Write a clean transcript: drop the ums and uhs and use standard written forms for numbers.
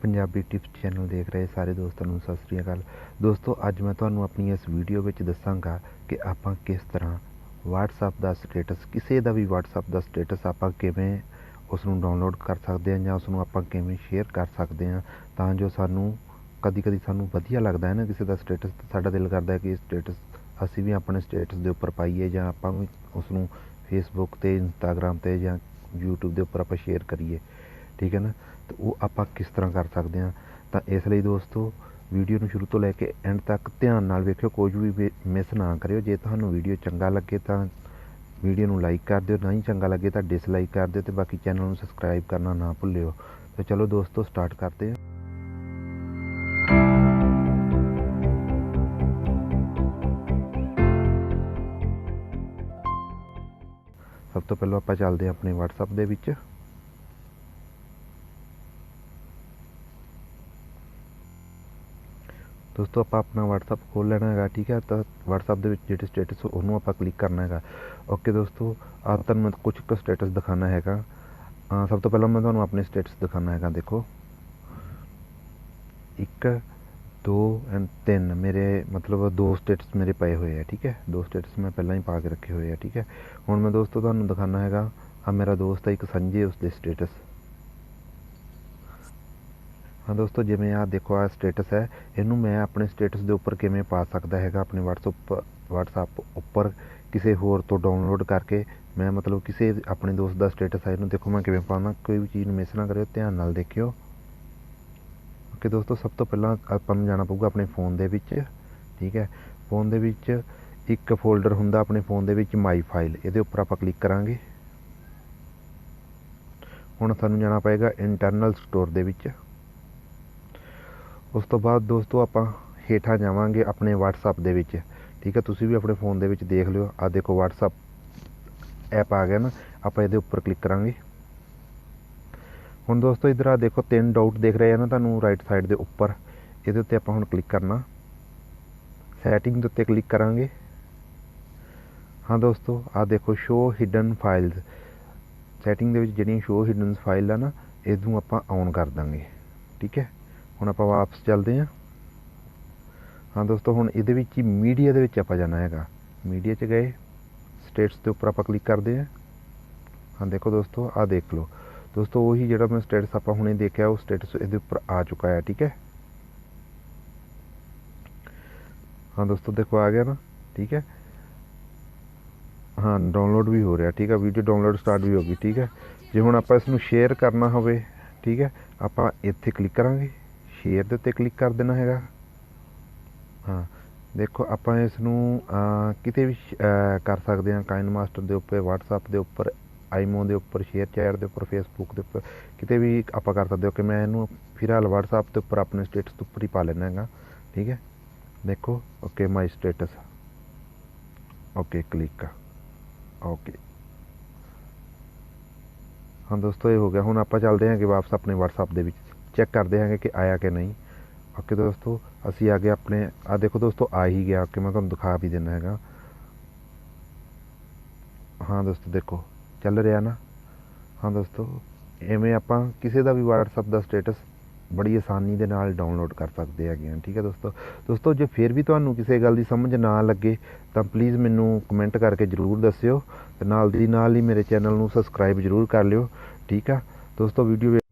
Punjabi tips channel देख रहे सारे दोस्तों ਨੂੰ ਸਤਿ ਸ੍ਰੀ ਅਕਾਲ। दोस्तों ਅੱਜ मैं ਤੁਹਾਨੂੰ ਆਪਣੀ ਇਸ ਵੀਡੀਓ ਵਿੱਚ ਦੱਸਾਂਗਾ ਕਿ ਆਪਾਂ ਕਿਸ ਤਰ੍ਹਾਂ WhatsApp ਦਾ ਸਟੇਟਸ, ਕਿਸੇ ਦਾ ਵੀ WhatsApp ਦਾ ਸਟੇਟਸ ਆਪਾਂ ਕਿਵੇਂ ਉਸ ਨੂੰ ਡਾਊਨਲੋਡ ਕਰ ਸਕਦੇ ਹਾਂ ਜਾਂ ਉਸ ਨੂੰ ਆਪਾਂ ਕਿਵੇਂ ਸ਼ੇਅਰ ਕਰ ਸਕਦੇ ਹਾਂ, ਤਾਂ ਜੋ ਸਾਨੂੰ ਕਦੀ ਸਾਨੂੰ ਵਧੀਆ ਲੱਗਦਾ ਹੈ ਨਾ ਕਿਸੇ ਦਾ ਸਟੇਟਸ, ਤਾਂ ਸਾਡਾ ਦਿਲ ਕਰਦਾ ਹੈ ਕਿ ਇਹ ਸਟੇਟਸ ਅਸੀਂ ਵੀ ਆਪਣੇ ਸਟੇਟਸ ਦੇ ਉੱਪਰ ਪਾਈਏ ਜਾਂ ਆਪਾਂ ਵੀ ਉਸ ਨੂੰ ਫੇਸਬੁੱਕ 'ਤੇ, ਇੰਸਟਾਗ੍ਰਾਮ 'ਤੇ ਜਾਂ YouTube ਦੇ ਉੱਪਰ ਆਪਾਂ ਸ਼ੇਅਰ ਕਰੀਏ। ठीक है ना, तो वो आप किस तरह कर सकते हैं। तो इसलिए दोस्तों वीडियो में शुरू तो लैके एंड तक ध्यान नाल वेखियो, कोई भी मिस ना करियो। जे तुहानू वीडियो चंगा लगे तो वीडियो नू लाइक कर दिओ, नहीं चंगा लगे तो डिसलाइक कर दिओ, तो बाकी चैनल नू सबसक्राइब करना ना भुल्लिओ। तो चलो दोस्तों स्टार्ट करते हैं। सब तो पहले आप चलते हैं अपने WhatsApp दे विच। दोस्तों आप अपना WhatsApp खोल लेना है, ठीक है। तो WhatsApp के जो स्टेटस उन्होंने आप क्लिक करना है। ओके दोस्तों, आप तुम मैं कुछ स्टेटस दिखाना है। सब तो पहले मैं तुम्हें अपने स्टेटस दिखाना है। देखो 1 2 एंड 3 मेरे मतलब 2 स्टेटस मेरे पे हुए हैं, ठीक है। 2 स्टेटस मैं पहला ही पा के रखे हुए हैं, ठीक है। हुण मैं दोस्तों तुम्हें दिखाना है, हाँ मेरा दोस्त है एक संजय, उसके स्टेटस। हाँ दोस्तों, जिवें आ देखो आ स्टेटस है, इनू मैं अपने स्टेटस के उपर किवें पा सकता है अपने WhatsApp उपर किसी होर तो डाउनलोड करके। मैं मतलब किसी अपने दोस्त का स्टेटस है, इनू देखो मैं किवें पाना, कोई भी चीज़ मिस ना करियो, ध्यान नाल देखियो। ओके दोस्तों, सब तो पहला आपां नूं जाना पऊगा अपने फोन दे विच, ठीक है। फोन दे विच एक फोल्डर हुंदा अपने phone they which my file, इहदे उपर आपां क्लिक करांगे। हुण सानूं जाना पएगा इंटरनल स्टोर दे विच। उस तो बाद दोस्तों आप हेठा जावांगे अपने WhatsApp दे विच, ठीक है। तुसी भी अपने फोन दे विच देख लियो, आ देखो WhatsApp ऐप आ गया ना, आप इहदे उपर क्लिक करांगे। हुण दोस्तों इधर आ देखो 3 डॉट देख रहे हैं ना तुहानूं राइट साइड दे उपर, इहदे उत्ते आपां हुण क्लिक करना, सैटिंग दे उत्ते क्लिक करांगे। हाँ दोस्तों आ देखो शो हिडन फाइल्स, सैटिंग दे विच जिहड़ियां शो हिडन फाइल है ना, इहनूं आपां ऑन कर देंगे, ठीक है। हुण आपां वापस चलते हैं। हाँ दोस्तों, हुण इहदे विच मीडिया दे विच आपां जाना है। मीडिया च गए, स्टेटस के उपर आपां क्लिक करते हैं। हाँ देखो दोस्तों आ देख लो दोस्तों, वही जिहड़ा मैं स्टेटस आपां हुणे देखिया वो स्टेटस इहदे उपर आ चुका है, ठीक है। हाँ दोस्तों देखो आ गया ना, ठीक है। हाँ डाउनलोड भी हो रहा, ठीक है। वीडियो डाउनलोड स्टार्ट भी होगी, ठीक है। जे हुण आपां इसनूं शेयर करना होवे, ठीक है, आपां इत्थे क्लिक करांगे, शेयर के उत्ते क्लिक कर देना है। हाँ देखो आप इसनूं किते भी कर सकते हैं, काइन मास्टर के उपर, WhatsApp के उपर, आईमो के उपर, शेयर चैट के उपर, फेसबुक के उपर, किते भी आप कर सकते हो। कि मैं इनू फिलहाल WhatsApp के उपर अपने स्टेटस उपर ही पा लेना है, ठीक है। देखो okay my status, okay click, okay. हाँ दोस्तों ये हो गया। हुण आप चलते हैं कि वापस अपने WhatsApp के चेक करते हैं कि आया कि नहीं। ओके दोस्तों असी आ गए अपने, आ देखो दोस्तों आ ही गया। ओके मैं तुहानूं दिखा भी देना है। हाँ दोस्तों देखो चल रहा ना। हाँ दोस्तों इवें आपां किसी का भी WhatsApp का स्टेटस बड़ी आसानी के नाल डाउनलोड कर सकते हैं, ठीक है दोस्तों जो फिर भी तुहानूं किसी गल की समझ ना लगे तो प्लीज़ मैनू कमेंट करके जरूर दस्सिओ, ते नाल दी नाल ही मेरे चैनल नूं सबसक्राइब जरूर कर लिओ, ठीक है दोस्तों। वीडियो